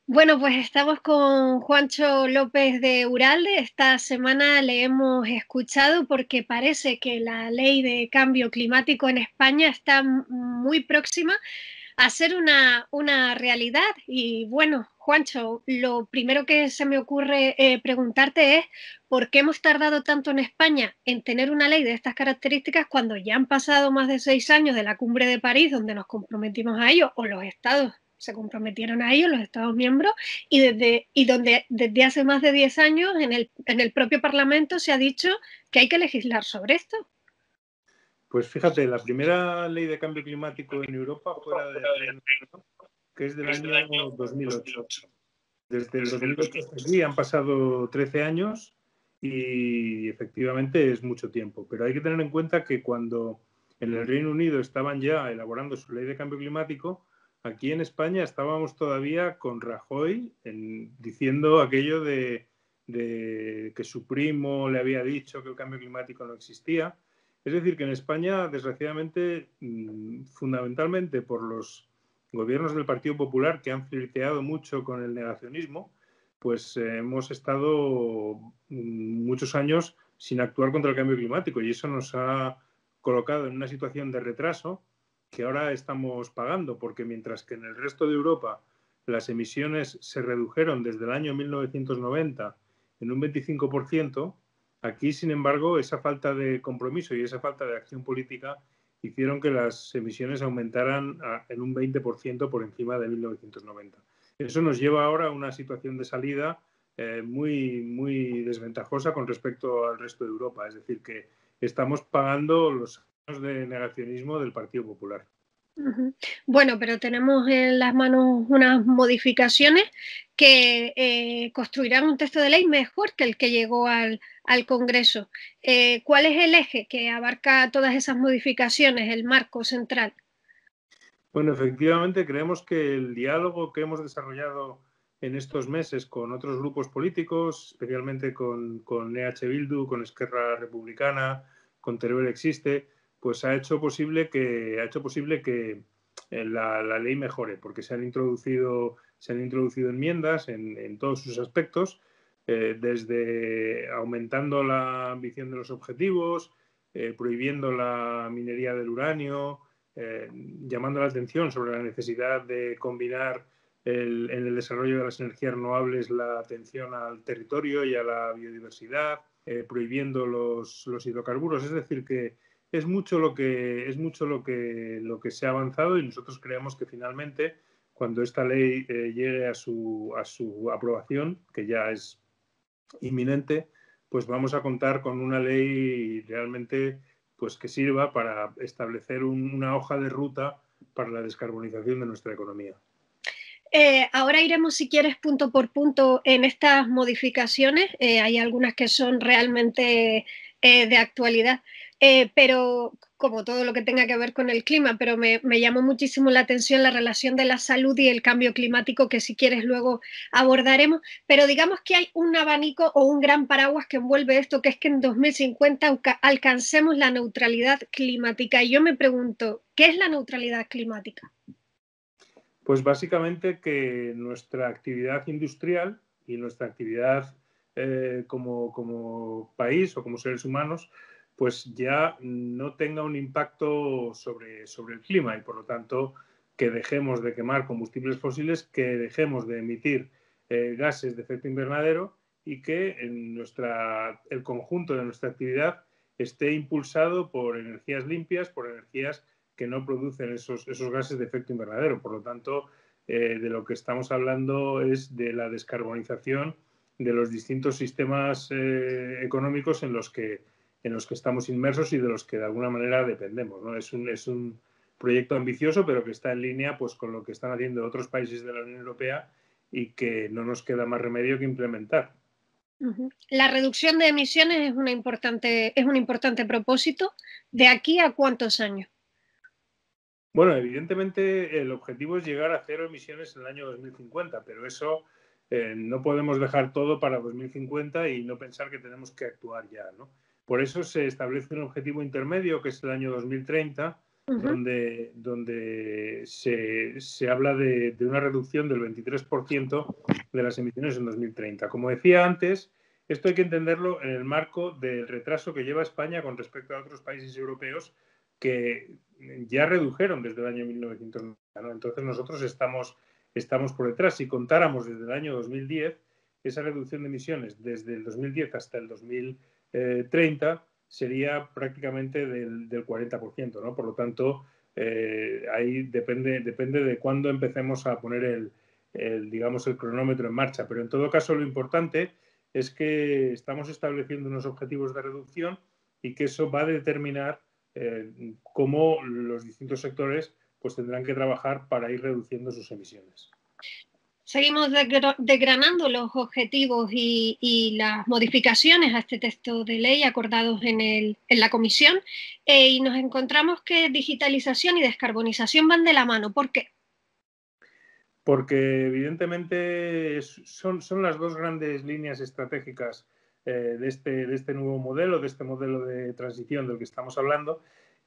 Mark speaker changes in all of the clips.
Speaker 1: Bueno, pues estamos con Juancho López de Uralde. Esta semana le hemos escuchado porque parece que la ley de cambio climático en España está muy próxima a ser una realidad. Y bueno, Juancho, lo primero que se me ocurre preguntarte es ¿por qué hemos tardado tanto en España en tener una ley de estas características cuando ya han pasado más de 6 años de la cumbre de París donde nos comprometimos a ello, o los estados se comprometieron a ello, los Estados miembros, y donde desde hace más de 10 años en el propio Parlamento se ha dicho que hay que legislar sobre esto?
Speaker 2: Pues fíjate, la primera ley de cambio climático en Europa fue la del Reino Unido, que es del año 2008. Desde el 2008 hasta aquí han pasado 13 años y efectivamente es mucho tiempo. Pero hay que tener en cuenta que cuando en el Reino Unido estaban ya elaborando su ley de cambio climático, aquí en España estábamos todavía con Rajoy diciendo aquello de que su primo le había dicho que el cambio climático no existía. Es decir, que en España, desgraciadamente, fundamentalmente por los gobiernos del Partido Popular que han flirteado mucho con el negacionismo, pues hemos estado muchos años sin actuar contra el cambio climático y eso nos ha colocado en una situación de retraso que ahora estamos pagando, porque mientras que en el resto de Europa las emisiones se redujeron desde el año 1990 en un 25%, aquí, sin embargo, esa falta de compromiso y esa falta de acción política hicieron que las emisiones aumentaran en un 20% por encima de 1990. Eso nos lleva ahora a una situación de salida muy desventajosa con respecto al resto de Europa. Es decir, que estamos pagando los años de negacionismo del Partido Popular.
Speaker 1: Bueno, pero tenemos en las manos unas modificaciones que construirán un texto de ley mejor que el que llegó al Congreso. ¿Cuál es el eje que abarca todas esas modificaciones, el marco central?
Speaker 2: Bueno, efectivamente, creemos que el diálogo que hemos desarrollado en estos meses con otros grupos políticos, especialmente con EH Bildu, con Esquerra Republicana, con Teruel Existe, pues ha hecho posible que la ley mejore, porque se han introducido enmiendas en todos sus aspectos, desde aumentando la ambición de los objetivos, prohibiendo la minería del uranio, llamando la atención sobre la necesidad de combinar en el desarrollo de las energías renovables la atención al territorio y a la biodiversidad, prohibiendo los hidrocarburos. Es decir, que es mucho lo que se ha avanzado y nosotros creemos que finalmente, cuando esta ley llegue a su aprobación, que ya es inminente, pues vamos a contar con una ley realmente pues que sirva para establecer una hoja de ruta para la descarbonización de nuestra economía.
Speaker 1: Ahora iremos, si quieres, punto por punto en estas modificaciones. Hay algunas que son realmente de actualidad, pero como todo lo que tenga que ver con el clima, pero me llamó muchísimo la atención la relación de la salud y el cambio climático, que si quieres luego abordaremos, pero digamos que hay un abanico o un gran paraguas que envuelve esto, que es que en 2050 alcancemos la neutralidad climática. Y yo me pregunto, ¿qué es la neutralidad climática?
Speaker 2: Pues básicamente que nuestra actividad industrial y nuestra actividad como país o como seres humanos pues ya no tenga un impacto sobre el clima y por lo tanto que dejemos de quemar combustibles fósiles, que dejemos de emitir gases de efecto invernadero y que el conjunto de nuestra actividad esté impulsado por energías limpias, por energías que no producen esos gases de efecto invernadero. Por lo tanto, de lo que estamos hablando es de la descarbonización de los distintos sistemas económicos en los que estamos inmersos y de los que de alguna manera dependemos, ¿no? Es un proyecto ambicioso, pero que está en línea pues, con lo que están haciendo otros países de la Unión Europea y que no nos queda más remedio que implementar.
Speaker 1: La reducción de emisiones es un importante propósito. ¿De aquí a cuántos años?
Speaker 2: Bueno, evidentemente el objetivo es llegar a cero emisiones en el año 2050, pero eso no podemos dejar todo para 2050 y no pensar que tenemos que actuar ya, ¿no? Por eso se establece un objetivo intermedio, que es el año 2030, donde se habla de una reducción del 23% de las emisiones en 2030. Como decía antes, esto hay que entenderlo en el marco del retraso que lleva España con respecto a otros países europeos que ya redujeron desde el año 1990, ¿no? Entonces nosotros estamos por detrás. Si contáramos desde el año 2010, esa reducción de emisiones desde el 2010 hasta el 2030 sería prácticamente del 40%, ¿no? Por lo tanto, ahí depende de cuándo empecemos a poner digamos, el cronómetro en marcha. Pero en todo caso, lo importante es que estamos estableciendo unos objetivos de reducción y que eso va a determinar cómo los distintos sectores pues tendrán que trabajar para ir reduciendo sus emisiones.
Speaker 1: Seguimos desgranando los objetivos y las modificaciones a este texto de ley acordados en la comisión y nos encontramos que digitalización y descarbonización van de la mano. ¿Por qué?
Speaker 2: Porque evidentemente son las dos grandes líneas estratégicas de este nuevo modelo, de este modelo de transición del que estamos hablando,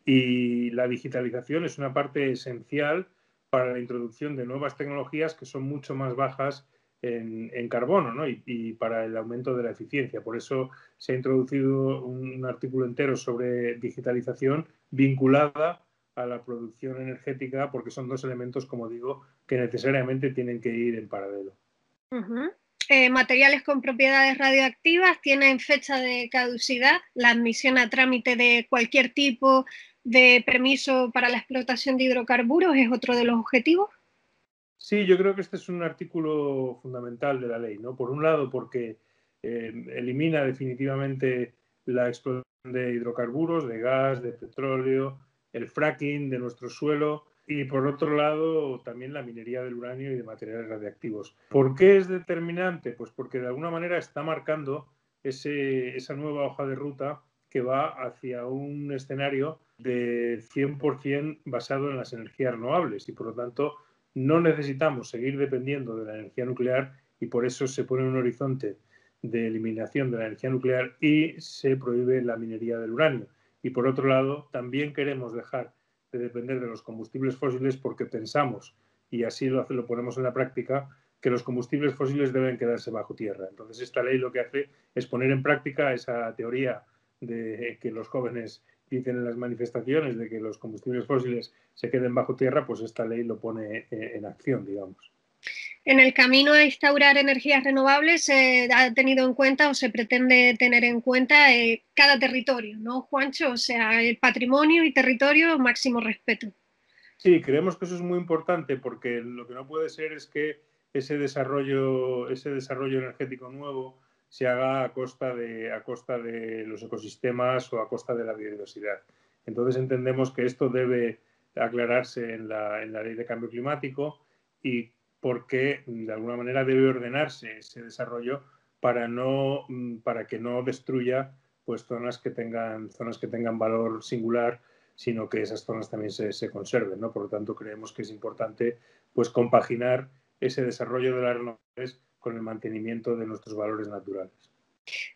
Speaker 2: y la digitalización es una parte esencial para la introducción de nuevas tecnologías que son mucho más bajas en carbono, ¿no? y para el aumento de la eficiencia. Por eso se ha introducido un artículo entero sobre digitalización vinculada a la producción energética, porque son dos elementos, como digo, que necesariamente tienen que ir en paralelo.
Speaker 1: Materiales con propiedades radioactivas tienen fecha de caducidad. La admisión a trámite de cualquier tipo de permiso para la explotación de hidrocarburos es otro de los objetivos.
Speaker 2: Sí, yo creo que este es un artículo fundamental de la ley, ¿no? Por un lado, porque elimina definitivamente la explotación de hidrocarburos, de gas, de petróleo, el fracking de nuestro suelo y, por otro lado, también la minería del uranio y de materiales radiactivos. ¿Por qué es determinante? Pues porque de alguna manera está marcando esa nueva hoja de ruta que va hacia un escenario de 100% basado en las energías renovables y, por lo tanto, no necesitamos seguir dependiendo de la energía nuclear y por eso se pone un horizonte de eliminación de la energía nuclear y se prohíbe la minería del uranio. Y por otro lado, también queremos dejar de depender de los combustibles fósiles porque pensamos, y así lo ponemos en la práctica, que los combustibles fósiles deben quedarse bajo tierra. Entonces, esta ley lo que hace es poner en práctica esa teoría de que los jóvenes dicen en las manifestaciones de que los combustibles fósiles se queden bajo tierra, pues esta ley lo pone en acción, digamos.
Speaker 1: En el camino a instaurar energías renovables se ha tenido en cuenta o se pretende tener en cuenta cada territorio, ¿no, Juancho? O sea, el patrimonio y territorio, máximo respeto.
Speaker 2: Sí, creemos que eso es muy importante porque lo que no puede ser es que ese desarrollo energético nuevo se haga a costa de los ecosistemas o a costa de la biodiversidad. Entonces entendemos que esto debe aclararse en la ley de cambio climático y porque de alguna manera debe ordenarse ese desarrollo para que no destruya pues zonas que tengan valor singular, sino que esas zonas también se conserven, ¿no? Por lo tanto, creemos que es importante pues compaginar ese desarrollo de las renovables con el mantenimiento de nuestros valores naturales.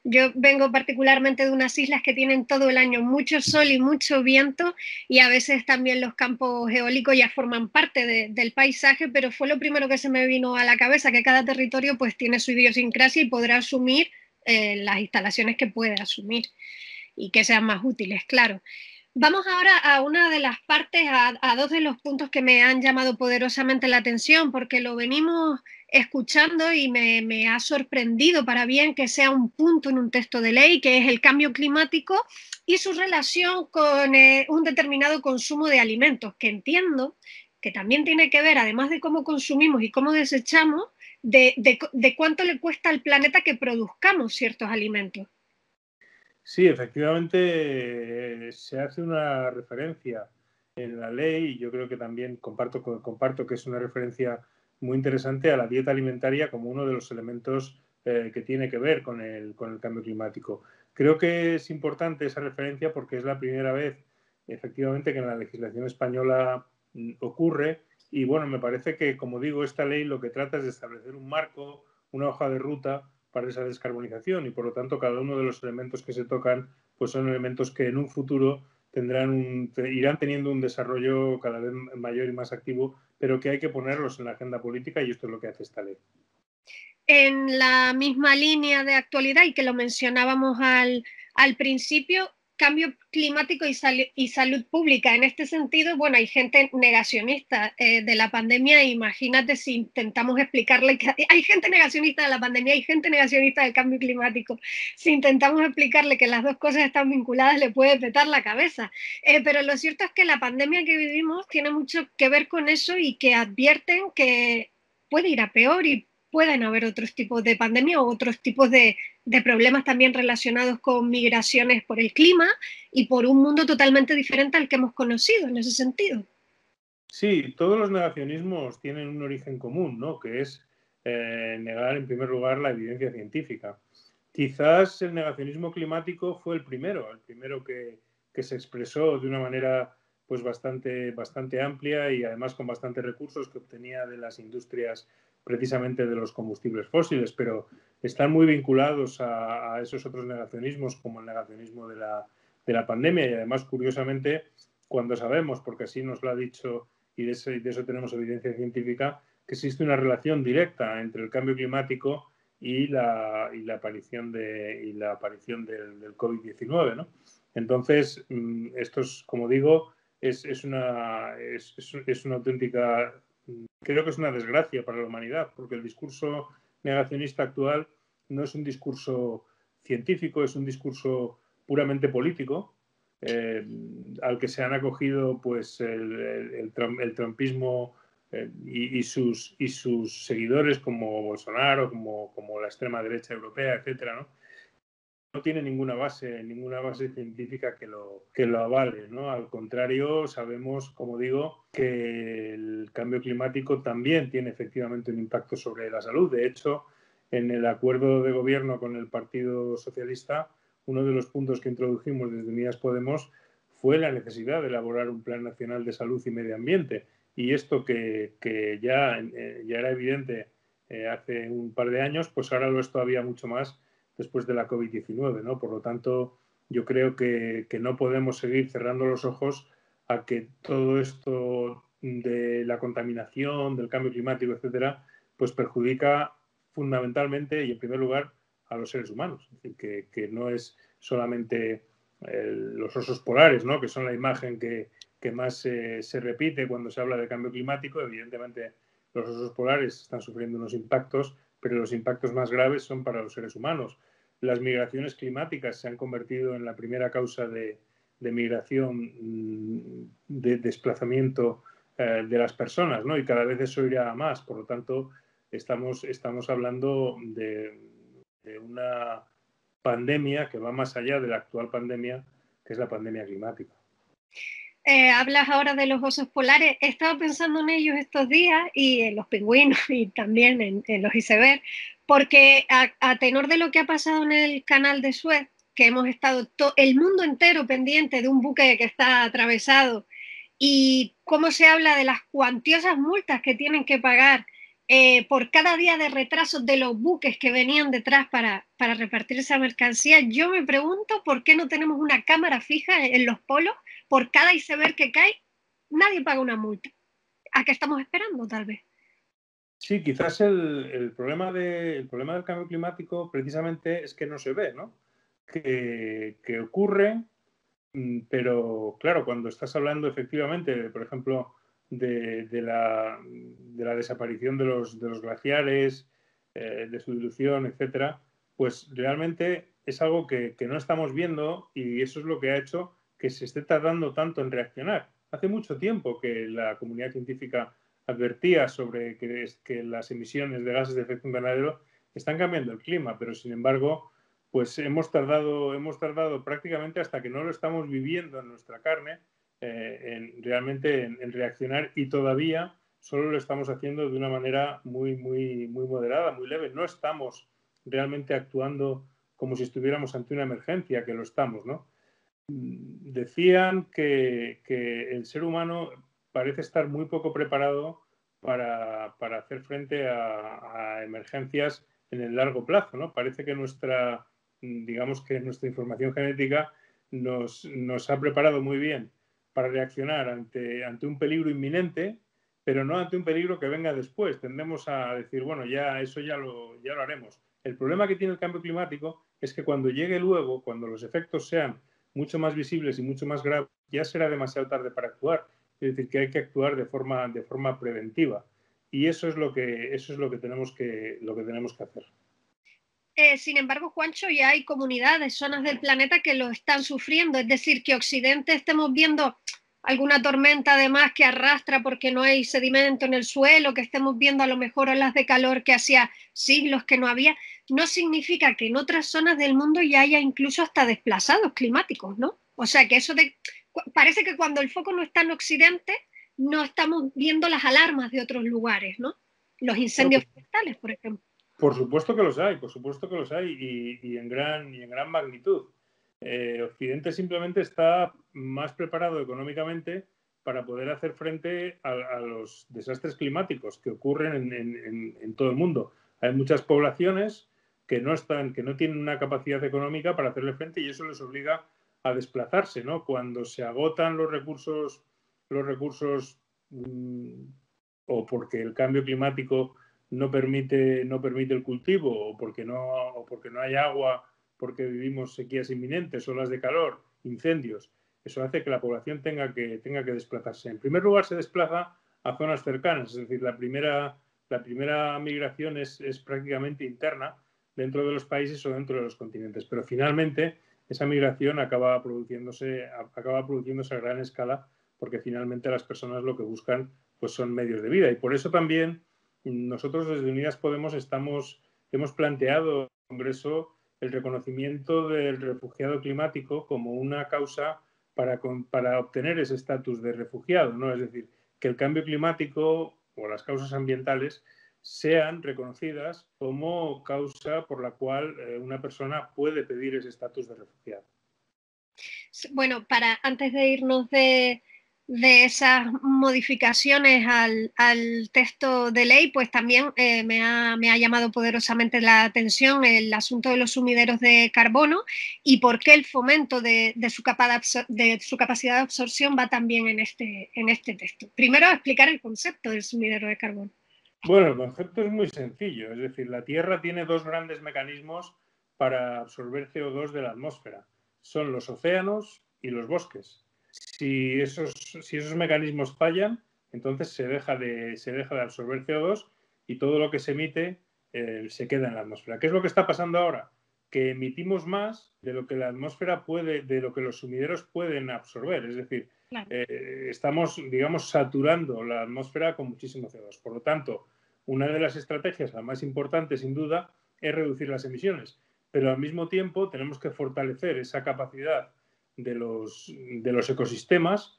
Speaker 1: Yo vengo particularmente de unas islas que tienen todo el año mucho sol y mucho viento y a veces también los campos eólicos ya forman parte del paisaje, pero fue lo primero que se me vino a la cabeza, que cada territorio pues tiene su idiosincrasia y podrá asumir las instalaciones que puede asumir y que sean más útiles, claro. Vamos ahora a una de las partes, a dos de los puntos que me han llamado poderosamente la atención, porque lo venimos escuchando y me ha sorprendido para bien que sea un punto en un texto de ley, que es el cambio climático y su relación con un determinado consumo de alimentos, que entiendo que también tiene que ver, además de cómo consumimos y cómo desechamos, de cuánto le cuesta al planeta que produzcamos ciertos alimentos.
Speaker 2: Sí, efectivamente se hace una referencia en la ley y yo creo que también comparto que es una referencia muy interesante a la dieta alimentaria como uno de los elementos que tiene que ver con el cambio climático. Creo que es importante esa referencia porque es la primera vez efectivamente que en la legislación española ocurre y bueno, me parece que como digo, esta ley lo que trata es de establecer un marco, una hoja de ruta para esa descarbonización y por lo tanto cada uno de los elementos que se tocan pues son elementos que en un futuro irán teniendo un desarrollo cada vez mayor y más activo, pero que hay que ponerlos en la agenda política y esto es lo que hace esta ley.
Speaker 1: En la misma línea de actualidad y que lo mencionábamos al principio, cambio climático y salud pública. En este sentido, bueno, hay gente negacionista de la pandemia. Imagínate si intentamos explicarle que hay gente negacionista de la pandemia, hay gente negacionista del cambio climático. Si intentamos explicarle que las dos cosas están vinculadas, le puede petar la cabeza. Pero lo cierto es que la pandemia que vivimos tiene mucho que ver con eso y que advierten que puede ir a peor y pueden haber otros tipos de pandemia o otros tipos de problemas también relacionados con migraciones por el clima y por un mundo totalmente diferente al que hemos conocido en ese sentido.
Speaker 2: Sí, todos los negacionismos tienen un origen común, ¿no? Que es negar en primer lugar la evidencia científica. Quizás el negacionismo climático fue el primero que se expresó de una manera pues bastante amplia y además con bastantes recursos que obtenía de las industrias precisamente de los combustibles fósiles, pero están muy vinculados a esos otros negacionismos como el negacionismo de la pandemia y además curiosamente cuando sabemos, porque así nos lo ha dicho y de eso tenemos evidencia científica, que existe una relación directa entre el cambio climático y la aparición del COVID-19, ¿no? Entonces, esto es, como digo, es una auténtica, creo que es una desgracia para la humanidad, porque el discurso negacionista actual no es un discurso científico, es un discurso puramente político, al que se han acogido pues el trumpismo y sus seguidores como Bolsonaro, como la extrema derecha europea, etcétera, ¿no? No tiene ninguna base científica que lo avale, ¿no? Al contrario, sabemos, como digo, que el cambio climático también tiene efectivamente un impacto sobre la salud. De hecho, en el acuerdo de gobierno con el Partido Socialista, uno de los puntos que introdujimos desde Unidas Podemos fue la necesidad de elaborar un Plan Nacional de Salud y Medio Ambiente. Y esto que ya era evidente hace un par de años, pues ahora lo es todavía mucho más después de la COVID-19, ¿no? Por lo tanto, yo creo que no podemos seguir cerrando los ojos a que todo esto de la contaminación, del cambio climático, etcétera, pues perjudica fundamentalmente y en primer lugar a los seres humanos. Es decir, que no es solamente los osos polares, ¿no? Que son la imagen que más se repite cuando se habla de cambio climático. Evidentemente, los osos polares están sufriendo unos impactos, pero los impactos más graves son para los seres humanos. Las migraciones climáticas se han convertido en la primera causa de migración, de desplazamiento de las personas, ¿no? Y cada vez eso irá a más. Por lo tanto, estamos hablando de una pandemia que va más allá de la actual pandemia, que es la pandemia climática.
Speaker 1: Hablas ahora de los osos polares. He estado pensando en ellos estos días y en los pingüinos y también en los icebergs, porque a tenor de lo que ha pasado en el canal de Suez, que hemos estado el mundo entero pendiente de un buque que está atravesado y cómo se habla de las cuantiosas multas que tienen que pagar por cada día de retraso de los buques que venían detrás para repartir esa mercancía, yo me pregunto por qué no tenemos una cámara fija en los polos. Por cada iceberg que cae, nadie paga una multa. ¿A qué estamos esperando, tal vez?
Speaker 2: Sí, quizás el problema del cambio climático precisamente es que no se ve, ¿no? Que ocurre, pero claro, cuando estás hablando efectivamente, por ejemplo, de la desaparición de los glaciares, de su dilución, etcétera, pues realmente es algo que no estamos viendo y eso es lo que ha hecho que se esté tardando tanto en reaccionar. Hace mucho tiempo que la comunidad científica advertía sobre que las emisiones de gases de efecto invernadero están cambiando el clima, pero sin embargo, pues hemos tardado prácticamente hasta que no lo estamos viviendo en nuestra carne, realmente en reaccionar y todavía solo lo estamos haciendo de una manera muy moderada, muy leve. No estamos realmente actuando como si estuviéramos ante una emergencia, que lo estamos, ¿no? Decían que el ser humano parece estar muy poco preparado para hacer frente a emergencias en el largo plazo, ¿no? Parece que nuestra información genética nos ha preparado muy bien para reaccionar ante un peligro inminente, pero no ante un peligro que venga después. Tendemos a decir, bueno, eso ya lo haremos. El problema que tiene el cambio climático es que cuando llegue luego, cuando los efectos sean mucho más visibles y mucho más graves, ya será demasiado tarde para actuar. Es decir, que hay que actuar de forma preventiva. Y eso es lo que tenemos que hacer.
Speaker 1: Sin embargo, Juancho, ya hay comunidades, zonas del planeta que lo están sufriendo. Es decir, que Occidente estemos viendo alguna tormenta además que arrastra porque no hay sedimento en el suelo, que estemos viendo a lo mejor olas de calor que hacía siglos que no había, no significa que en otras zonas del mundo ya haya incluso hasta desplazados climáticos, ¿no? O sea, que parece que cuando el foco no está en Occidente, no estamos viendo las alarmas de otros lugares, ¿no? Los incendios forestales, por ejemplo.
Speaker 2: Por supuesto que los hay, y en gran magnitud. Occidente simplemente está más preparado económicamente para poder hacer frente a los desastres climáticos que ocurren en todo el mundo. Hay muchas poblaciones que no tienen una capacidad económica para hacerle frente y eso les obliga a desplazarse, ¿no? Cuando se agotan los recursos o porque el cambio climático no permite el cultivo o porque no hay agua, porque vivimos sequías inminentes, olas de calor, incendios. Eso hace que la población tenga que desplazarse. En primer lugar, se desplaza a zonas cercanas, es decir, la primera migración es prácticamente interna dentro de los países o dentro de los continentes, pero finalmente esa migración acaba produciéndose a gran escala porque finalmente las personas lo que buscan pues son medios de vida y por eso también nosotros desde Unidas Podemos hemos planteado en el Congreso el reconocimiento del refugiado climático como una causa para obtener ese estatus de refugiado, ¿no? Es decir, que el cambio climático o las causas ambientales sean reconocidas como causa por la cual una persona puede pedir ese estatus de refugiado.
Speaker 1: Bueno, antes de irnos de esas modificaciones al texto de ley, pues también me ha llamado poderosamente la atención el asunto de los sumideros de carbono y por qué el fomento de su capacidad de absorción va también en este texto. Primero, explicar el concepto del sumidero de carbono.
Speaker 2: Bueno, el concepto es muy sencillo, es decir, la Tierra tiene dos grandes mecanismos para absorber CO2 de la atmósfera. Son los océanos y los bosques. Si esos mecanismos fallan, entonces se deja de absorber CO2 y todo lo que se emite se queda en la atmósfera. ¿Qué es lo que está pasando ahora? Que emitimos más de lo que la atmósfera de lo que los sumideros pueden absorber. Es decir, claro. Estamos, digamos, saturando la atmósfera con muchísimo CO2. Por lo tanto, una de las estrategias, la más importante sin duda, es reducir las emisiones. Pero al mismo tiempo tenemos que fortalecer esa capacidad de los ecosistemas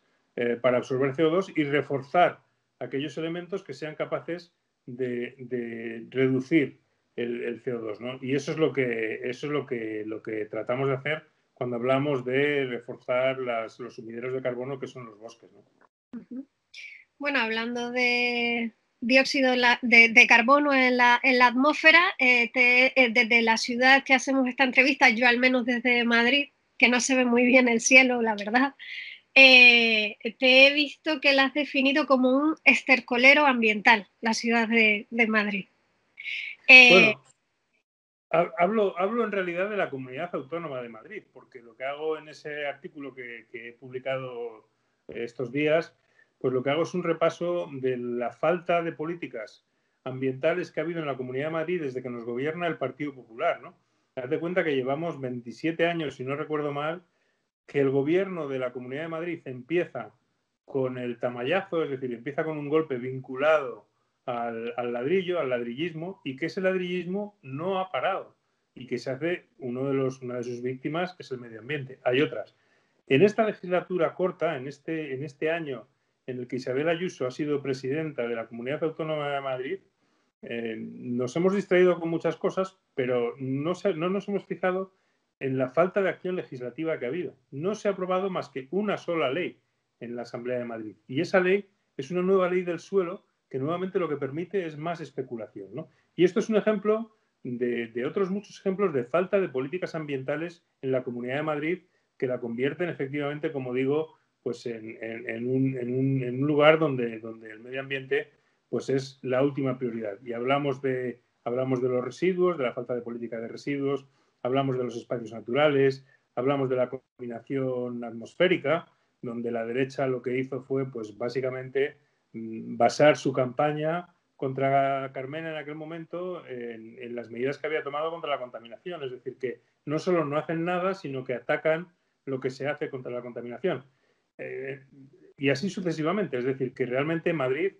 Speaker 2: para absorber CO2 y reforzar aquellos elementos que sean capaces de reducir el CO2, ¿no? Y eso es lo que tratamos de hacer cuando hablamos de reforzar los sumideros de carbono que son los bosques, ¿no?
Speaker 1: Bueno, hablando de dióxido de carbono en la atmósfera, desde la ciudad que hacemos esta entrevista, yo al menos desde Madrid, que no se ve muy bien el cielo, la verdad, te he visto que la has definido como un estercolero ambiental, la ciudad de Madrid.
Speaker 2: Bueno, hablo en realidad de la Comunidad Autónoma de Madrid, porque lo que hago en ese artículo que he publicado estos días, pues lo que hago es un repaso de la falta de políticas ambientales que ha habido en la Comunidad de Madrid desde que nos gobierna el Partido Popular, ¿no? Date cuenta que llevamos 27 años, si no recuerdo mal, que el gobierno de la Comunidad de Madrid empieza con el tamallazo, es decir, empieza con un golpe vinculado al ladrillo, al ladrillismo, y que ese ladrillismo no ha parado y que se hace una de sus víctimas es el medio ambiente. Hay otras. En esta legislatura corta, en este año en el que Isabel Ayuso ha sido presidenta de la Comunidad Autónoma de Madrid, nos hemos distraído con muchas cosas, pero no nos hemos fijado en la falta de acción legislativa que ha habido. No se ha aprobado más que una sola ley en la Asamblea de Madrid. Y esa ley es una nueva ley del suelo que nuevamente lo que permite es más especulación, ¿no? Y esto es un ejemplo de otros muchos ejemplos de falta de políticas ambientales en la Comunidad de Madrid que la convierten efectivamente, como digo, pues en un lugar donde el medio ambiente pues es la última prioridad. Y hablamos de los residuos, de la falta de política de residuos, hablamos de los espacios naturales, hablamos de la contaminación atmosférica, donde la derecha lo que hizo fue, pues básicamente, basar su campaña contra Carmena en aquel momento en las medidas que había tomado contra la contaminación. Es decir, que no solo no hacen nada, sino que atacan lo que se hace contra la contaminación. Y así sucesivamente. Es decir, que realmente Madrid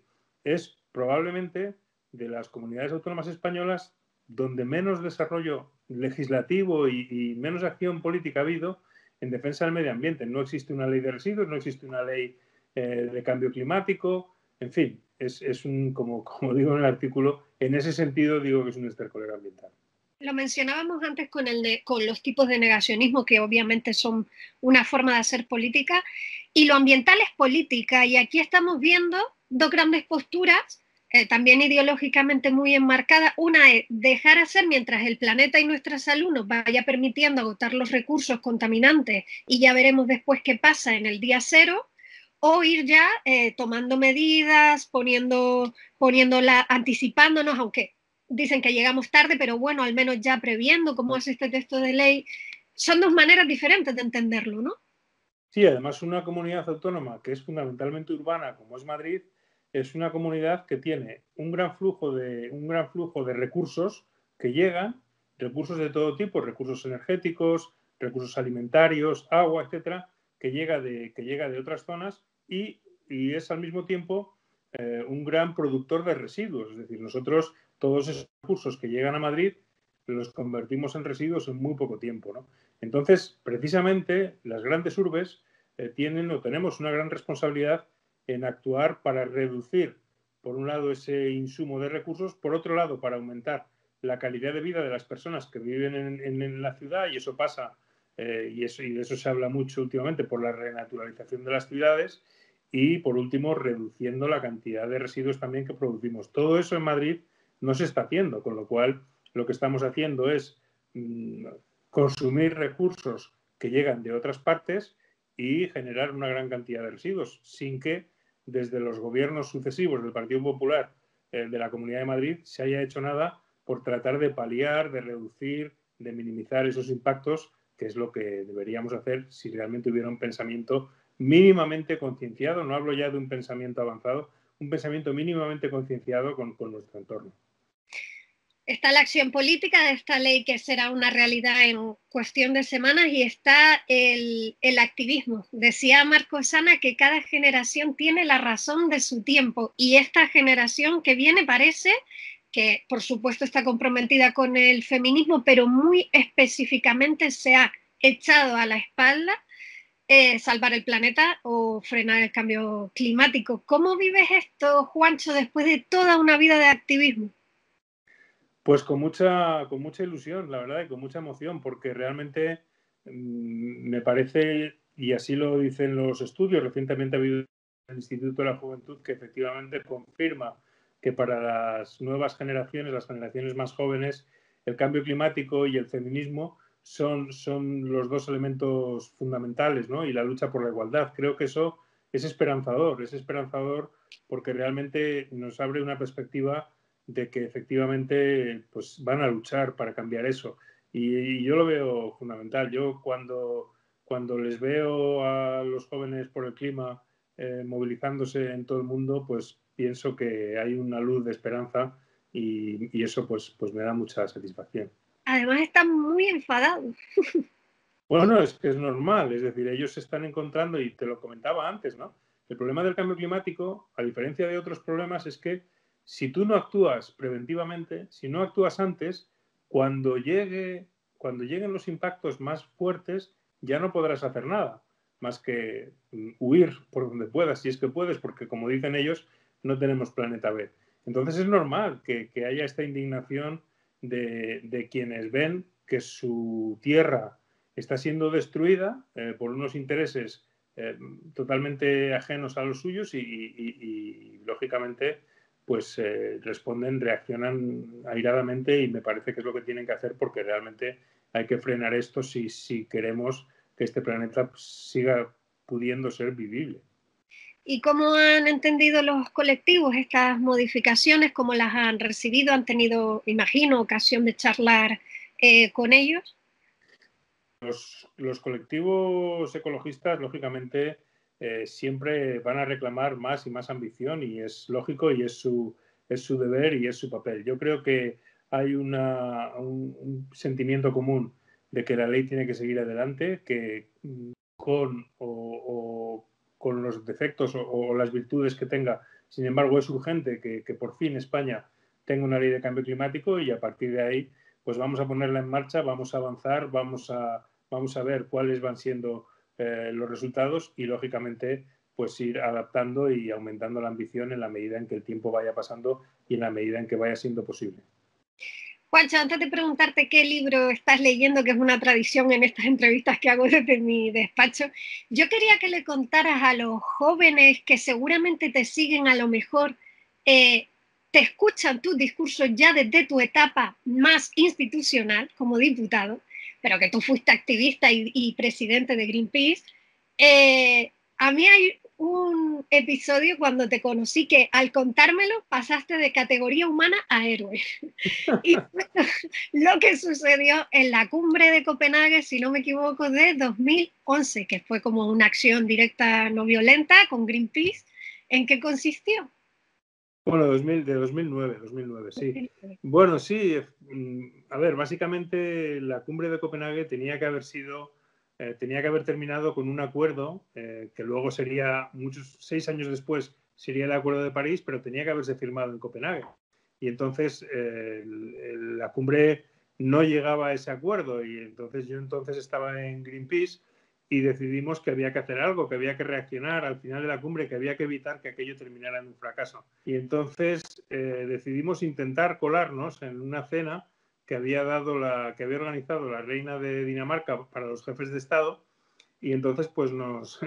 Speaker 2: es probablemente de las comunidades autónomas españolas donde menos desarrollo legislativo y menos acción política ha habido en defensa del medio ambiente. No existe una ley de residuos, no existe una ley de cambio climático, en fin, es un, como digo en el artículo, en ese sentido digo que es un estercolero ambiental.
Speaker 1: Lo mencionábamos antes con los tipos de negacionismo, que obviamente son una forma de hacer política, y lo ambiental es política, y aquí estamos viendo dos grandes posturas, también ideológicamente muy enmarcadas. Una es dejar hacer mientras el planeta y nuestra salud nos vaya permitiendo agotar los recursos contaminantes, y ya veremos después qué pasa en el día cero, o ir ya tomando medidas, anticipándonos, aunque dicen que llegamos tarde, pero bueno, al menos ya previendo cómo es este texto de ley. Son dos maneras diferentes de entenderlo, ¿no?
Speaker 2: Sí, además una comunidad autónoma que es fundamentalmente urbana, como es Madrid, es una comunidad que tiene un gran flujo de recursos que llegan, recursos de todo tipo, recursos energéticos, recursos alimentarios, agua, etcétera, que llega de otras zonas y es al mismo tiempo un gran productor de residuos. Es decir, nosotros todos esos recursos que llegan a Madrid los convertimos en residuos en muy poco tiempo, ¿no? Entonces, precisamente, las grandes urbes tenemos una gran responsabilidad en actuar para reducir, por un lado, ese insumo de recursos, por otro lado, para aumentar la calidad de vida de las personas que viven en la ciudad, y eso pasa, y de eso se habla mucho últimamente, por la renaturalización de las ciudades, y por último, reduciendo la cantidad de residuos también que producimos. Todo eso en Madrid no se está haciendo, con lo cual lo que estamos haciendo es consumir recursos que llegan de otras partes y generar una gran cantidad de residuos, sin que desde los gobiernos sucesivos del Partido Popular de la Comunidad de Madrid se haya hecho nada por tratar de paliar, de reducir, de minimizar esos impactos, que es lo que deberíamos hacer si realmente hubiera un pensamiento mínimamente concienciado. No hablo ya de un pensamiento avanzado, un pensamiento mínimamente concienciado con nuestro entorno.
Speaker 1: Está la acción política de esta ley, que será una realidad en cuestión de semanas, y está el activismo. Decía Marco Sana que cada generación tiene la razón de su tiempo, y esta generación que viene parece que, por supuesto, está comprometida con el feminismo, pero muy específicamente se ha echado a la espalda salvar el planeta o frenar el cambio climático. ¿Cómo vives esto, Juancho, después de toda una vida de activismo?
Speaker 2: Pues con mucha ilusión, la verdad, y con mucha emoción, porque realmente me parece, y así lo dicen los estudios, recientemente ha habido el Instituto de la Juventud que efectivamente confirma que para las nuevas generaciones, las generaciones más jóvenes, el cambio climático y el feminismo son los dos elementos fundamentales, ¿no? Y la lucha por la igualdad. Creo que eso es esperanzador porque realmente nos abre una perspectiva de que efectivamente pues, van a luchar para cambiar eso. Y yo lo veo fundamental. Yo cuando les veo a los jóvenes por el clima movilizándose en todo el mundo, pues pienso que hay una luz de esperanza y eso pues me da mucha satisfacción.
Speaker 1: Además están muy enfadados.
Speaker 2: Bueno, es que es normal, es decir, ellos se están encontrando, y te lo comentaba antes, ¿no? El problema del cambio climático, a diferencia de otros problemas, es que si tú no actúas preventivamente, si no actúas antes, cuando lleguen los impactos más fuertes, ya no podrás hacer nada, más que huir por donde puedas, si es que puedes, porque como dicen ellos, no tenemos planeta B. Entonces es normal que haya esta indignación de quienes ven que su tierra está siendo destruida por unos intereses totalmente ajenos a los suyos y lógicamente pues reaccionan airadamente, y me parece que es lo que tienen que hacer, porque realmente hay que frenar esto si queremos que este planeta siga pudiendo ser vivible.
Speaker 1: ¿Y cómo han entendido los colectivos estas modificaciones? ¿Cómo las han recibido? ¿Han tenido, imagino, ocasión de charlar con ellos?
Speaker 2: Los colectivos ecologistas, lógicamente, siempre van a reclamar más y más ambición, y es lógico y es su deber y es su papel. Yo creo que hay un sentimiento común de que la ley tiene que seguir adelante, que con los defectos o las virtudes que tenga, sin embargo, es urgente que por fin España tenga una ley de cambio climático, y a partir de ahí pues vamos a ponerla en marcha, vamos a avanzar, vamos a ver cuáles van siendo los resultados, y lógicamente pues ir adaptando y aumentando la ambición en la medida en que el tiempo vaya pasando y en la medida en que vaya siendo posible.
Speaker 1: Juancho, antes de preguntarte qué libro estás leyendo, que es una tradición en estas entrevistas que hago desde mi despacho, yo quería que le contaras a los jóvenes que seguramente te siguen, a lo mejor te escuchan tus discursos ya desde tu etapa más institucional como diputado, pero que tú fuiste activista y presidente de Greenpeace. A mí hay un episodio cuando te conocí que al contármelo pasaste de categoría humana a héroe. Y lo que sucedió en la cumbre de Copenhague, si no me equivoco, de 2011, que fue como una acción directa no violenta con Greenpeace. ¿En qué consistió?
Speaker 2: Bueno, de 2009, sí. Bueno, sí, a ver, básicamente la cumbre de Copenhague tenía que haber terminado con un acuerdo que luego sería, 6 años después, sería el Acuerdo de París, pero tenía que haberse firmado en Copenhague. Y entonces la cumbre no llegaba a ese acuerdo, y entonces yo estaba en Greenpeace y decidimos que había que hacer algo, que había que reaccionar al final de la cumbre, que había que evitar que aquello terminara en un fracaso. Y entonces decidimos intentar colarnos en una cena que había organizado la reina de Dinamarca para los jefes de Estado, y entonces pues nos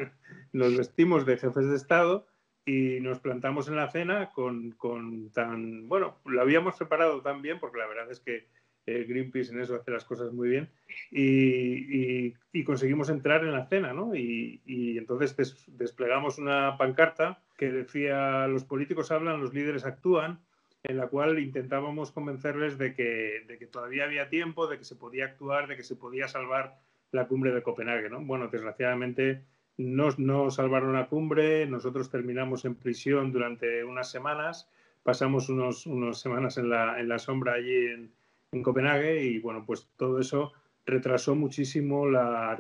Speaker 2: vestimos de jefes de Estado y nos plantamos en la cena bueno, lo habíamos preparado tan bien, porque la verdad es que Greenpeace en eso hace las cosas muy bien, y conseguimos entrar en la cena, ¿no? Y entonces desplegamos una pancarta que decía: los políticos hablan, los líderes actúan, en la cual intentábamos convencerles de que todavía había tiempo, de que se podía actuar, de que se podía salvar la cumbre de Copenhague, ¿no? Bueno, desgraciadamente no salvaron la cumbre, nosotros terminamos en prisión durante unas semanas, pasamos unas semanas en la sombra allí en Copenhague, y bueno, pues todo eso retrasó muchísimo la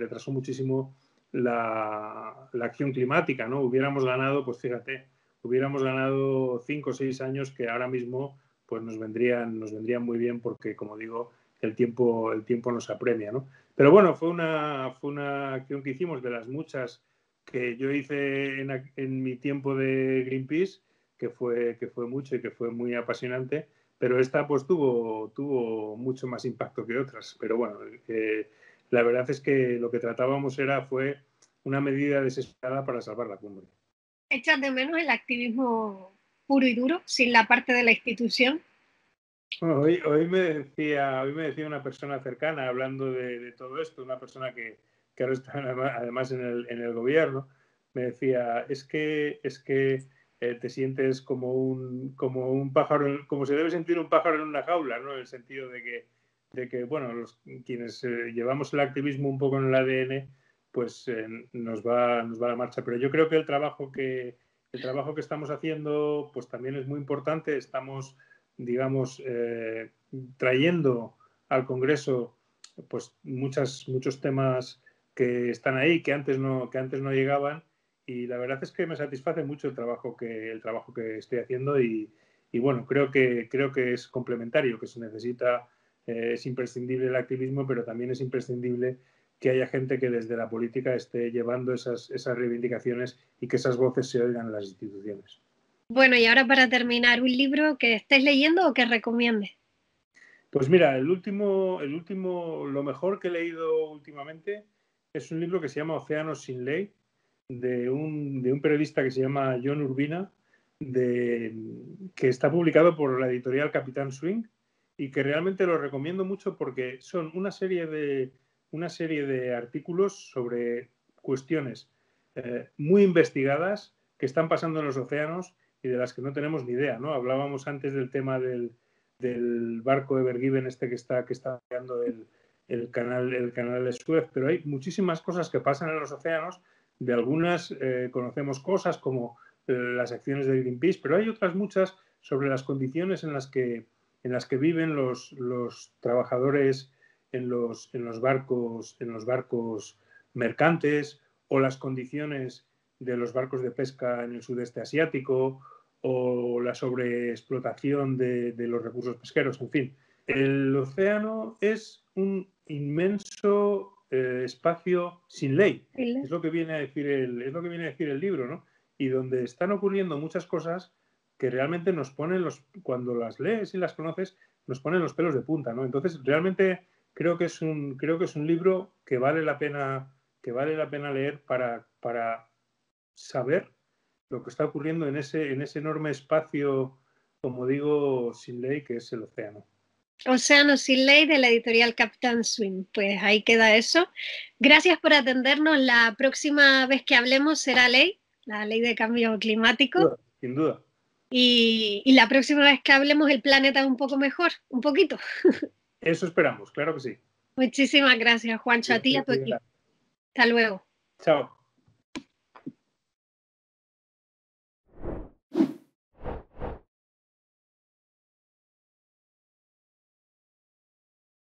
Speaker 2: acción climática, ¿no? Hubiéramos ganado, pues fíjate, 5 o 6 años que ahora mismo pues nos vendrían muy bien, porque, como digo, el tiempo nos apremia, ¿no? Pero bueno, fue una acción que hicimos de las muchas que yo hice en mi tiempo de Greenpeace, que fue mucho y que fue muy apasionante, pero esta pues tuvo mucho más impacto que otras. Pero bueno, la verdad es que lo que tratábamos fue una medida desesperada para salvar la cumbre.
Speaker 1: ¿Echas de menos el activismo puro y duro, sin la parte de la institución?
Speaker 2: Bueno, hoy me decía una persona cercana, hablando de todo esto, una persona que ahora está además en el gobierno, me decía: es que te sientes como un pájaro, como se debe sentir un pájaro en una jaula, ¿no? En el sentido de que bueno, quienes llevamos el activismo un poco en el ADN, pues nos va la marcha. Pero yo creo que el trabajo que estamos haciendo pues también es muy importante. Estamos, digamos, trayendo al Congreso pues muchos temas que están ahí, que antes no llegaban, y la verdad es que me satisface mucho el trabajo que estoy haciendo, y bueno, creo que es complementario, que se necesita, es imprescindible el activismo, pero también es imprescindible que haya gente que desde la política esté llevando esas reivindicaciones, y que esas voces se oigan en las instituciones.
Speaker 1: Bueno, y ahora para terminar, ¿un libro que estés leyendo o que recomiendes?
Speaker 2: Pues mira, lo mejor que he leído últimamente es un libro que se llama Océanos sin ley, de un periodista que se llama John Urbina, que está publicado por la editorial Capitán Swing, y que realmente lo recomiendo mucho, porque son una serie una serie de artículos sobre cuestiones muy investigadas que están pasando en los océanos y de las que no tenemos ni idea, ¿no? Hablábamos antes del tema del barco Ever Given que está creando el canal de Suez, pero hay muchísimas cosas que pasan en los océanos. De algunas conocemos cosas como las acciones de Greenpeace, pero hay otras muchas sobre las condiciones en las que viven los trabajadores en los barcos mercantes, o las condiciones de los barcos de pesca en el sudeste asiático, o la sobreexplotación de los recursos pesqueros. En fin, el océano es un inmenso espacio sin ley. Es lo que viene a decir el libro, ¿no? Y donde están ocurriendo muchas cosas que realmente nos ponen cuando las lees y las conoces, nos ponen los pelos de punta, ¿no? Entonces, realmente creo que es un libro que vale la pena leer para saber lo que está ocurriendo en ese enorme espacio, como digo, sin ley, que es el océano.
Speaker 1: Océano sin ley, de la editorial Captain Swim. Pues ahí queda eso. Gracias por atendernos. La próxima vez que hablemos será la ley de cambio climático.
Speaker 2: Sin duda.
Speaker 1: Y la próxima vez que hablemos el planeta un poco mejor, un poquito.
Speaker 2: Eso esperamos, claro que sí.
Speaker 1: Muchísimas gracias, Juancho, a ti y a tu equipo. Hasta luego.
Speaker 2: Chao.